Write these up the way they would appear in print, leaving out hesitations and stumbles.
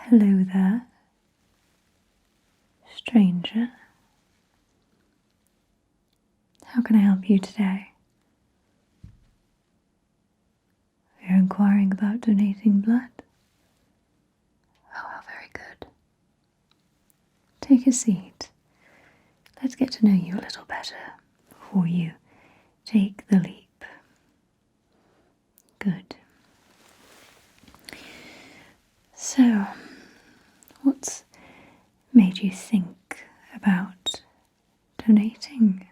Hello there, stranger. How can I help you today? You're inquiring about donating blood? Oh, how very good. Take a seat. Let's get to know you a little better before you take the leap. Good. So, what's made you think about donating?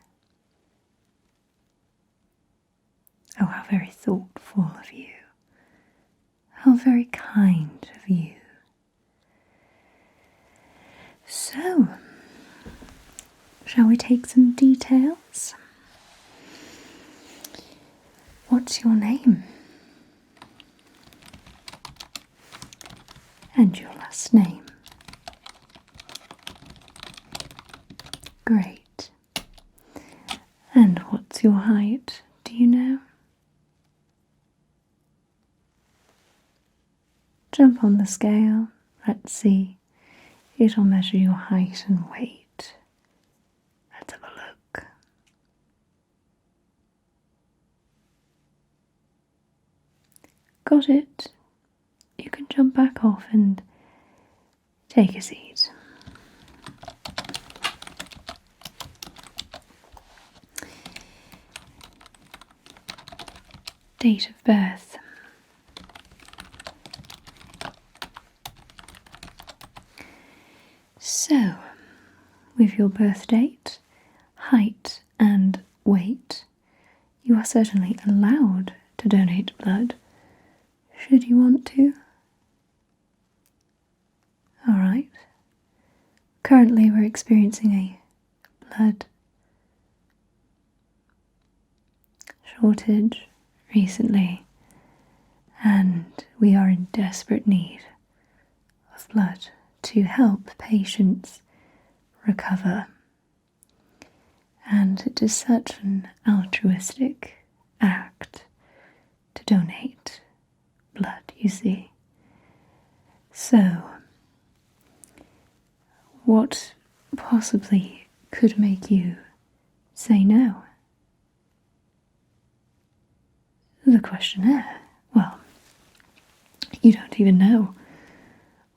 Oh, how very thoughtful of you. How very kind of you. So, shall we take some details? What's your name? And your last name? Great. And what's your height? Do you know? Jump on the scale. Let's see. It'll measure your height and weight. Let's have a look. Got it. You can jump back off and take a seat. Date of birth. So, with your birth date, height and weight, you are certainly allowed to donate blood, should you want to. Alright. Currently we're experiencing a blood shortage recently, and we are in desperate need of blood to help patients recover. And it is such an altruistic act to donate blood, you see. So, what possibly could make you say no? The questionnaire. Well, you don't even know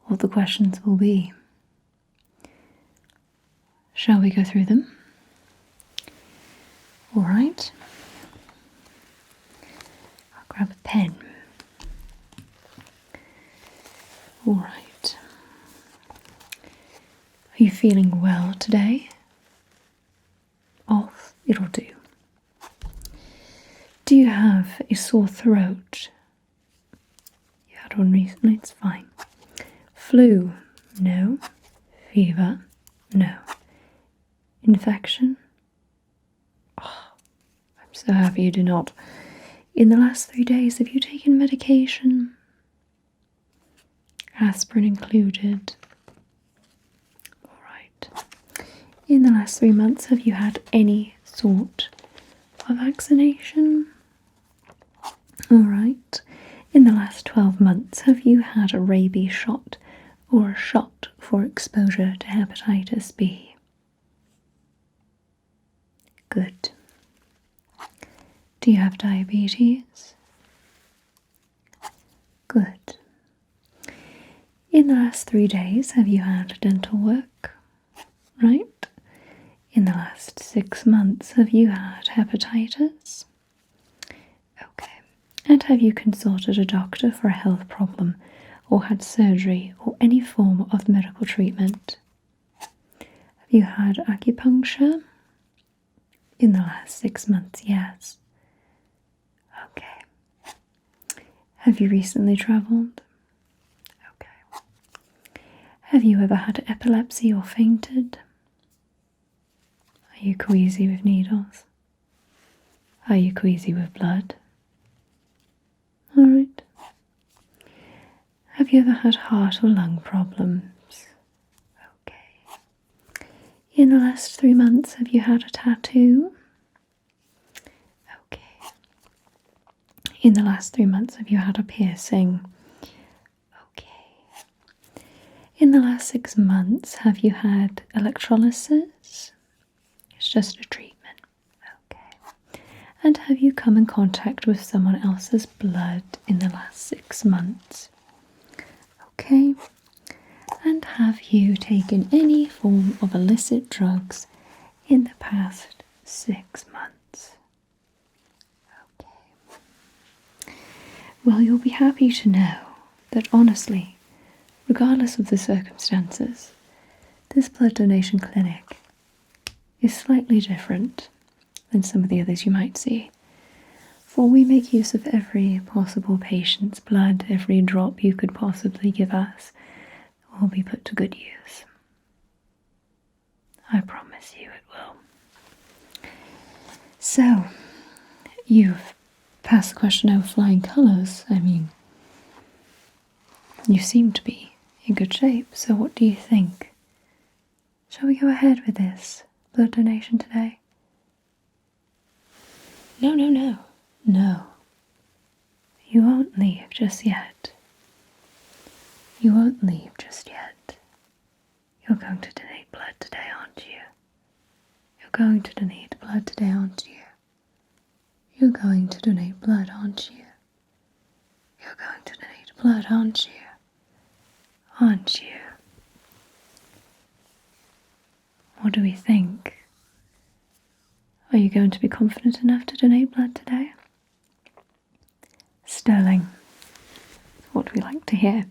what the questions will be. Shall we go through them? Alright. I'll grab a pen. Alright. Are you feeling well today? Off? It'll do. Do you have a sore throat? You had one recently, it's fine. Flu? No. Fever? No. Infection? Oh, I'm so happy you do not. In the last 3 days, have you taken medication? Aspirin included. Alright. In the last 3 months, have you had any sort of vaccination? Alright. In the last 12 months, have you had a rabies shot or a shot for exposure to hepatitis B? Good. Do you have diabetes? Good. In the last 3 days, have you had dental work? Right. In the last 6 months, have you had hepatitis? Okay. And have you consulted a doctor for a health problem or had surgery or any form of medical treatment? Have you had acupuncture? In the last 6 months, yes. Okay. Have you recently travelled? Okay. Have you ever had epilepsy or fainted? Are you queasy with needles? Are you queasy with blood? Alright. Have you ever had heart or lung problems? Okay. In the last 3 months, have you had a tattoo? Okay. In the last 3 months, have you had a piercing? Okay. In the last 6 months, have you had electrolysis? It's just a treatment. Okay. And have you come in contact with someone else's blood in the last 6 months? Okay. And have you taken any form of illicit drugs in the past 6 months? Okay. Well, you'll be happy to know that honestly, regardless of the circumstances, this blood donation clinic is slightly different than some of the others you might see. For we make use of every possible patient's blood, every drop you could possibly give us will be put to good use. I promise you it will. So, you've passed the questionnaire with flying colours. I mean, you seem to be in good shape, so what do you think? Shall we go ahead with this blood donation today? No. No. You won't leave just yet. You won't leave just yet. You're going to donate blood today, aren't you? You're going to donate blood today, aren't you? You're going to donate blood, aren't you? You're going to donate blood, aren't you? Aren't you? What do we think? Are you going to be confident enough to donate blood today? Sterling. What we like to hear.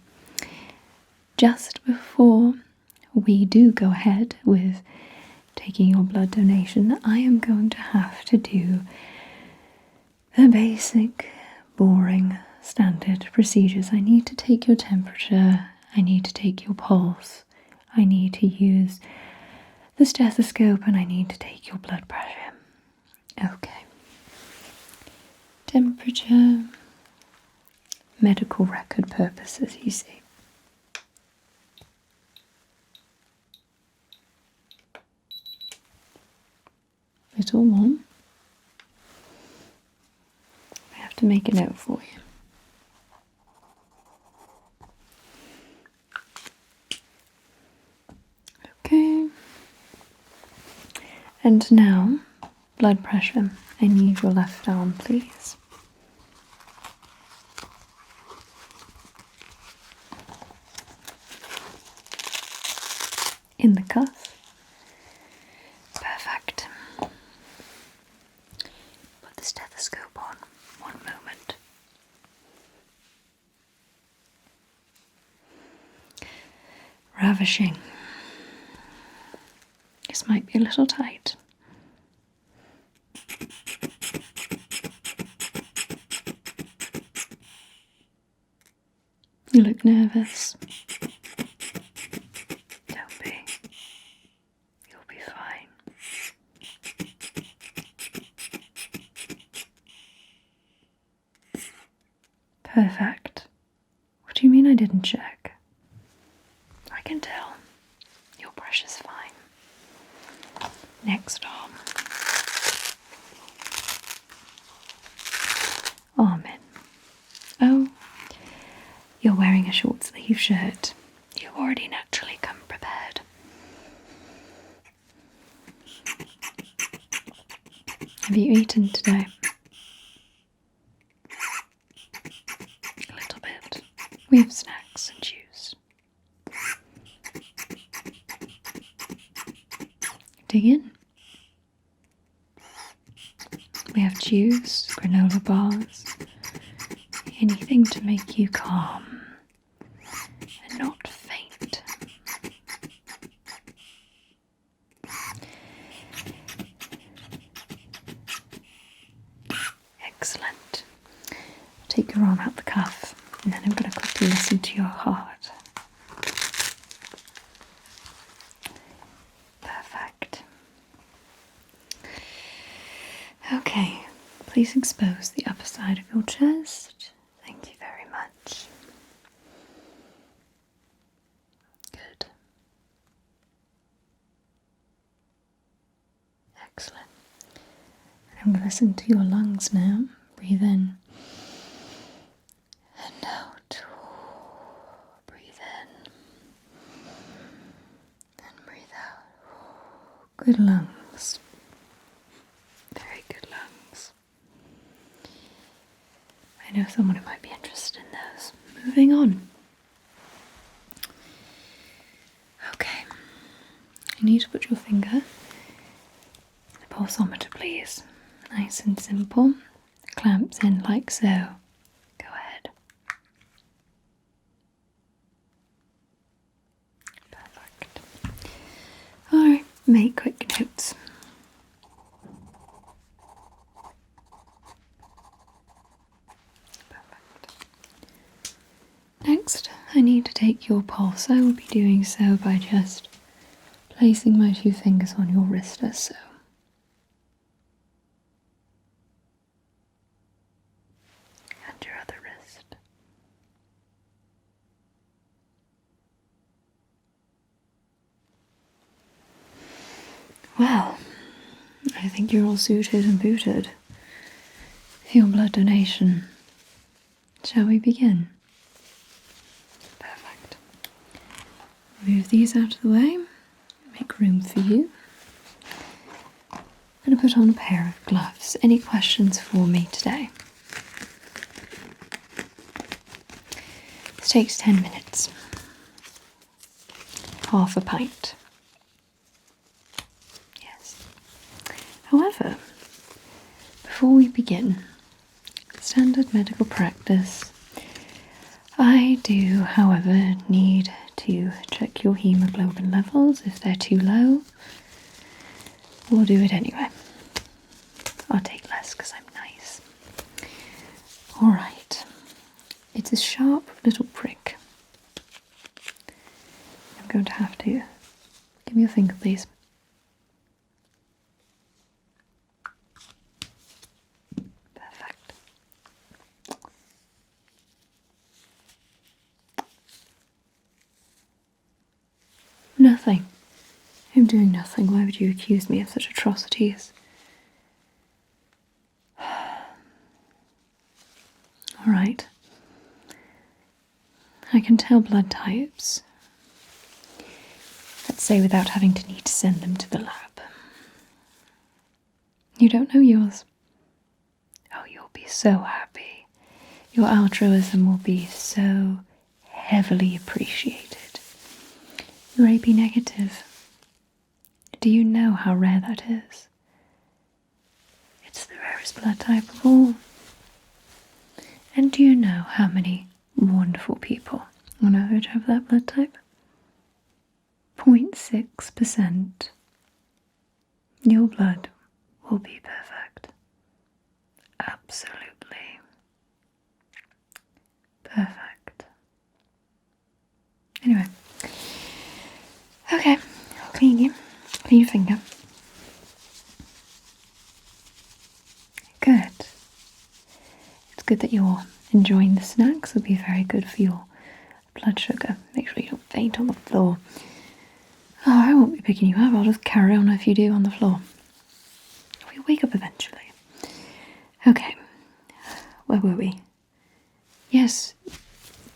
Just before we do go ahead with taking your blood donation, I am going to have to do the basic, boring, standard procedures. I need to take your temperature, I need to take your pulse, I need to use the stethoscope, and I need to take your blood pressure. Okay. Temperature, medical record purposes, you see. Little warm. I have to make a note for you. Okay. And now, blood pressure. I need your left arm, please. In the cuff. Perfect. Put the stethoscope on. One moment. Ravishing. This might be a little tight. You look nervous. Don't be. You'll be fine. Perfect. What do you mean I didn't check? I can tell. Your pressure's fine. Next arm. Arm in. Oh, you're wearing a short sleeve shirt. You already naturally come prepared. Have you eaten today? A little bit. We have snacks and juice. Dig in. We have juice, granola bars, anything to make you calm and not faint. Excellent. Take your arm out the cuff, and then I'm going to quickly listen to your heart. Perfect. Okay, please expose the upper side of your chest. Thank you very much. Good. Excellent. I'm going to listen to your lungs now. Breathe in and out. Breathe in Good lungs. Very good lungs. I know someone who might be interested in those. Moving on. Okay. You need to put your finger in the pulsometer, please. Nice and simple. Clamps in like so. Go ahead. Perfect. Alright, make quick notes. Perfect. Next, I need to take your pulse. I will be doing so by just placing my 2 fingers on your wrist as so. And your other wrist. Well, I think you're all suited and booted for your blood donation. Shall we begin? Perfect. Move these out of the way. Make room for you. I'm going to put on a pair of gloves. Any questions for me today? This takes 10 minutes. Half a pint. Yes. However, before we begin, standard medical practice, I do, however, need to check your hemoglobin levels. If they're too low, we'll do it anyway. I'll take less because I'm nice. Alright. It's a sharp little prick. I'm going to have to... Give me a finger, please. Perfect. Nothing. I'm doing nothing. Why would you accuse me of such atrocities? Alright. I can tell blood types. Let's say without having to need to send them to the lab. You don't know yours? Oh, you'll be so happy. Your altruism will be so heavily appreciated. You're AB negative. Do you know how rare that is? It's the rarest blood type of all. And do you know how many wonderful people on average have that blood type? 0.6%. Your blood will be perfect. Absolutely perfect. Anyway. Okay, I'll clean you. Clean your finger. Good. It's good that you're enjoying the snacks. It'll be very good for your blood sugar. Make sure you don't faint on the floor. Oh, I won't be picking you up. I'll just carry on if you do on the floor. We'll wake up eventually. Okay. Where were we? Yes,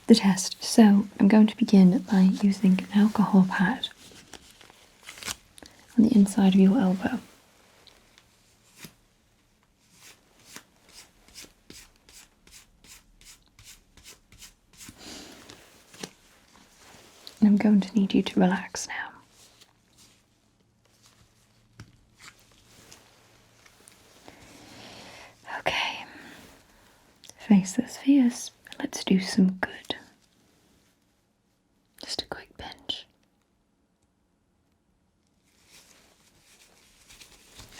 the test. So I'm going to begin by using an alcohol pad on the inside of your elbow. And I'm going to need you to relax now. Okay. Face those fears. Let's do some good. Just a quick pinch.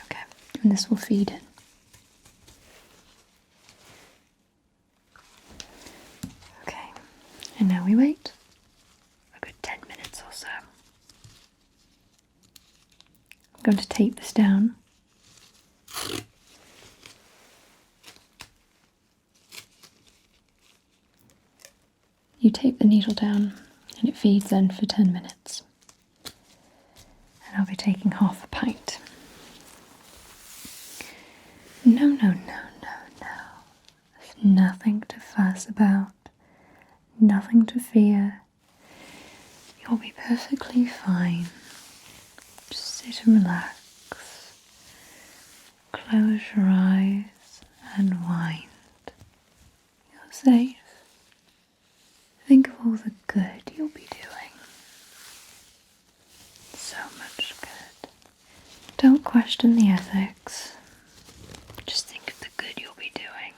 Okay, and this will feed in. Okay, and now we wait a good 10 minutes or so. I'm going to tape this down. You tape the needle down and it feeds in for 10 minutes. And I'll be taking half a pint. No. There's nothing to fuss about. Nothing to fear. You'll be perfectly fine. Just sit and relax. Close your eyes and wind. You're safe. Think of all the good you'll be doing. So much good. Don't question the ethics. Just think of the good you'll be doing.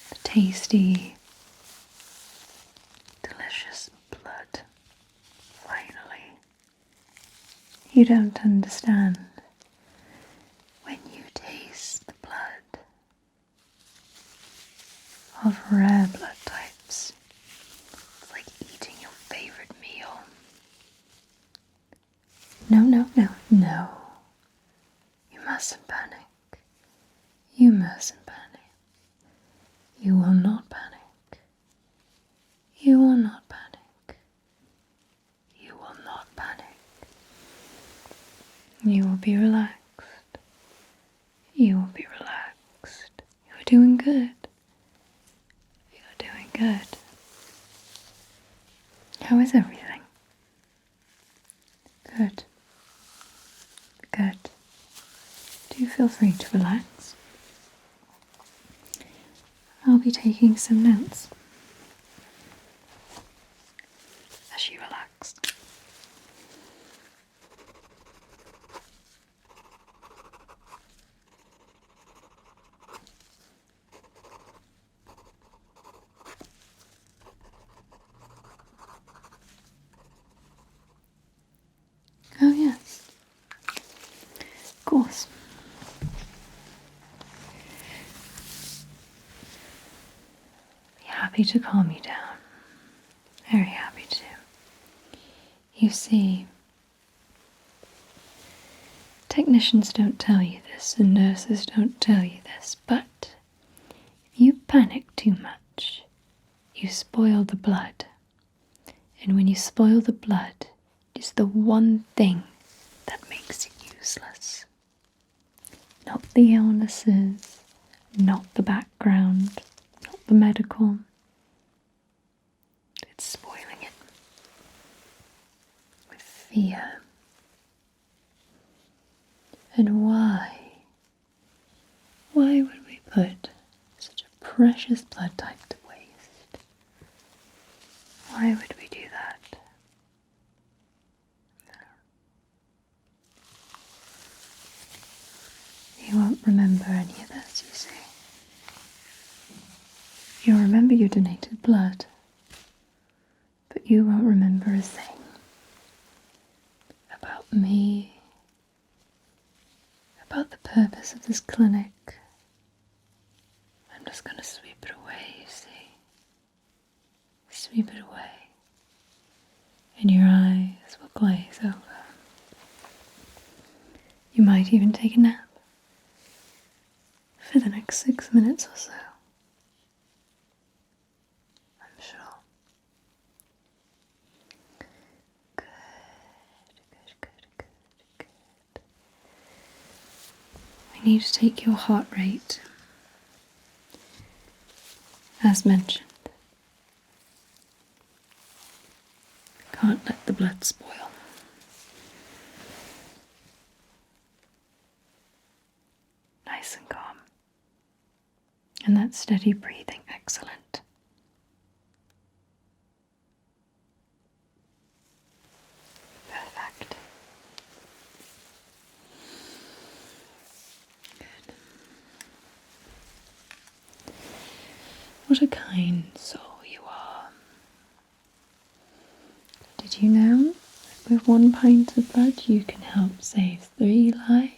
The tasty, delicious blood. Finally. You don't understand. When you taste the blood of rare blood types, it's like eating your favorite meal. No. You mustn't panic. You mustn't panic. You will not panic. You will not panic. You will not panic. You will be relaxed. You will be relaxed. You're doing good. You're doing good. How is everything? Good. Good. Do feel free to relax. I'll be taking some notes as you relax. Oh yes, of course. Be happy to calm you down. Very happy to. You see, technicians don't tell you this and nurses don't tell you this, but if you panic too much, you spoil the blood. And when you spoil the blood, it's the one thing that makes it useless. Not the illnesses, not the background, not the medical. It's spoiling it with fear. And why? Why would we put such a precious blood type to waste? Why would we do that? You won't remember any of this, you see. You'll remember you donated blood, but you won't remember a thing about me, about the purpose of this clinic. I'm just going to sweep it away, you see. Sweep it away, and your eyes will glaze over. You might even take a nap for the next 6 minutes or so. I'm sure. Good. I need to take your heart rate. As mentioned, can't let the blood spoil. Nice and calm. And that steady breathing, excellent. Perfect. Good. What a kind soul you are. Did you know that with 1 pint of blood you can help save 3 lives?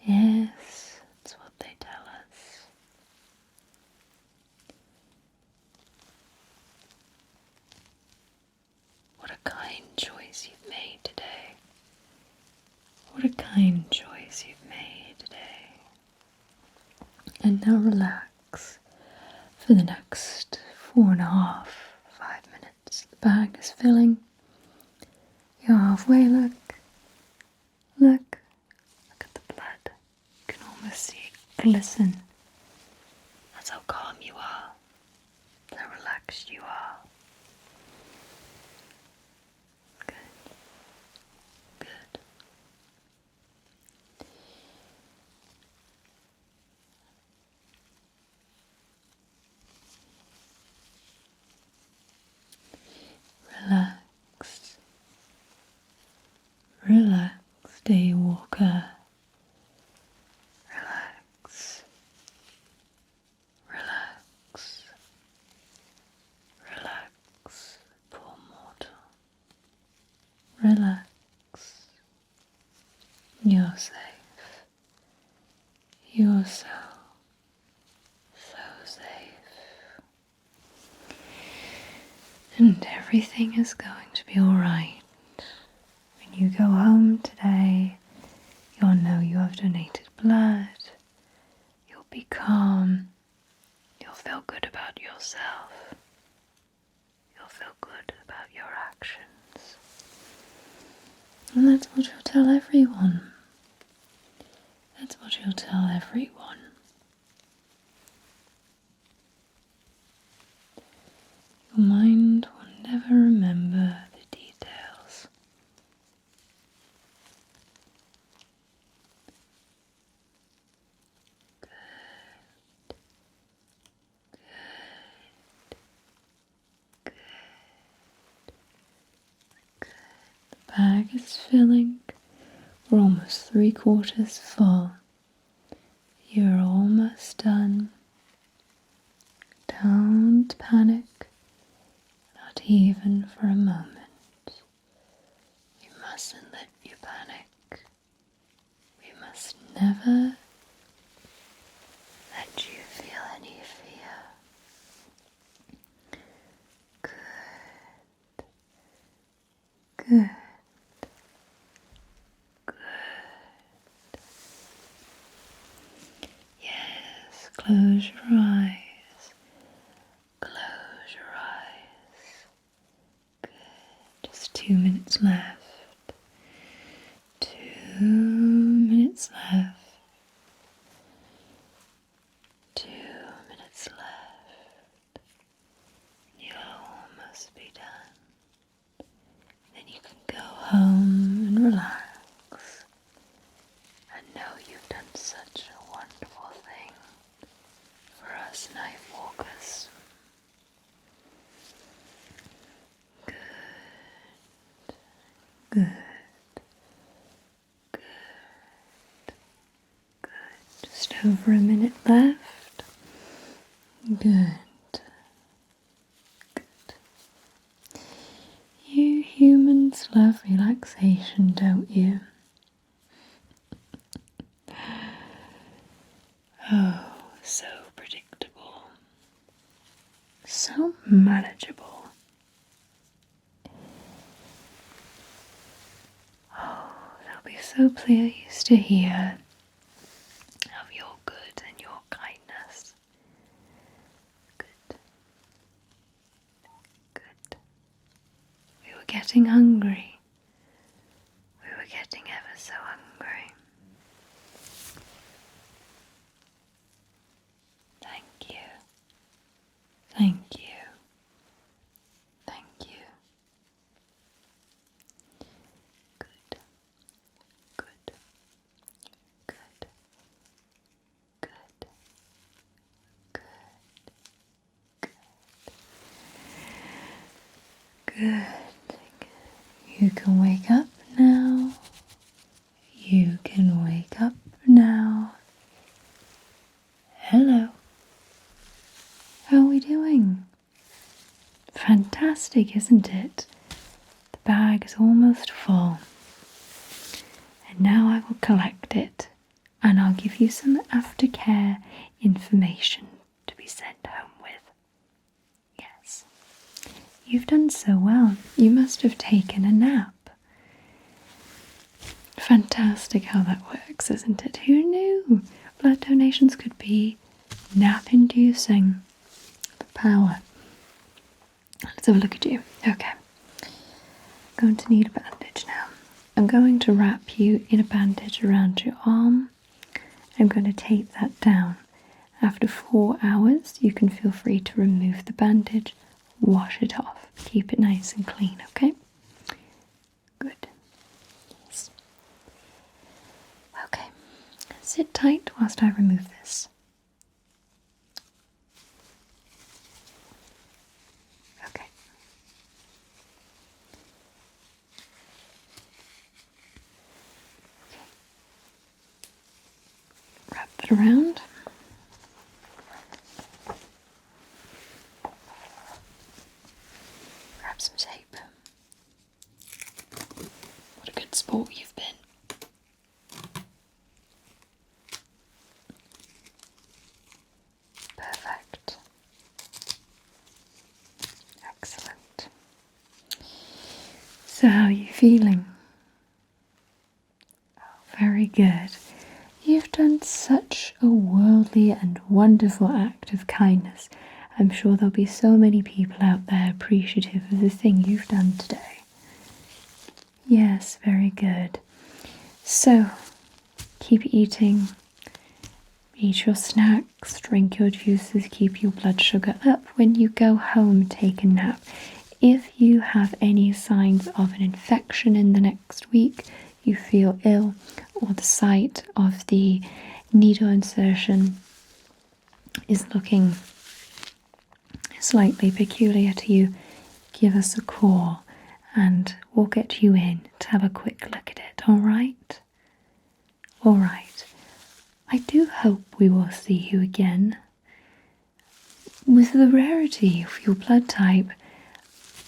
Yes, that's what they tell us. What a kind choice you've made today. What a kind choice you've made today. And now relax for the next 4.5, 5 minutes. The bag is filling. You're halfway, look. Look at the blood. You can almost see it glisten. That's how calm you are. How relaxed you are. Day walker. Relax. Relax. Relax. Poor mortal. Relax. You're safe. You're so safe. And everything is going to be alright. When you go home today, you'll know you have donated blood. You'll be calm. You'll feel good about yourself. You'll feel good about your actions. And that's what you'll tell everyone. That's what you'll tell everyone. Your mind will never remember the details. Good. Good. Good. The bag is filling. We're almost 3/4 full. You're almost done. Don't panic. Not even for a moment. We mustn't let you panic. We must never let you feel any fear. Good. Good. Good. Yes, close your eyes. Close your eyes. Good. Just 2 minutes left. 2 minutes left. 2 minutes left. You'll almost be done. Then you can go home and relax. And know you've done such a wonderful thing for us night walkers. Good. Good. Good. Good. Just over a minute left. Good. Good. You humans love relaxation, don't you? Oh, so predictable. So manageable. Oh, they'll be so pleased to hear of your good and your kindness. Good. Good. We were getting hungry. We were getting ever so hungry. Thank you. Thank you. Thank you. Good. Good. Good. Good. Good. Good. You can wake up now. You can wake up now. Hello. How are we doing? Fantastic, isn't it? The bag is almost full. And now I will collect it and I'll give you some aftercare information to be sent home with. Yes. You've done so well. You must have taken a nap. Fantastic how that works, isn't it? Who knew blood donations could be nap-inducing? The power. Let's have a look at you. Okay. I'm going to need a bandage now. I'm going to wrap you in a bandage around your arm. I'm going to tape that down. After 4 hours, you can feel free to remove the bandage, wash it off. Keep it nice and clean, okay? Good. Yes. Okay. Sit tight whilst I remove this. Okay. around. Grab some tape. What a good sport you've been. Perfect. Excellent. So how are you feeling? Oh, very good. You've done such a worldly and wonderful act of kindness. I'm sure there'll be so many people out there appreciative of the thing you've done today. Yes, very good. So, keep eating. Eat your snacks, drink your juices, keep your blood sugar up. When you go home, take a nap. If you have any signs of an infection in the next week, you feel ill, or the site of the needle insertion is looking slightly peculiar to you, give us a call and we'll get you in to have a quick look at it, alright? Alright. I do hope we will see you again. With the rarity of your blood type,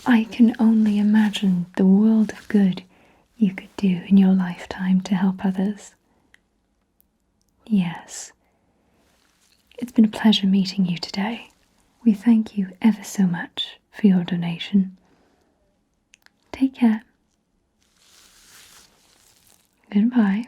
I can only imagine the world of good you could do in your lifetime to help others. Yes. It's been a pleasure meeting you today. We thank you ever so much for your donation. Take care. Goodbye.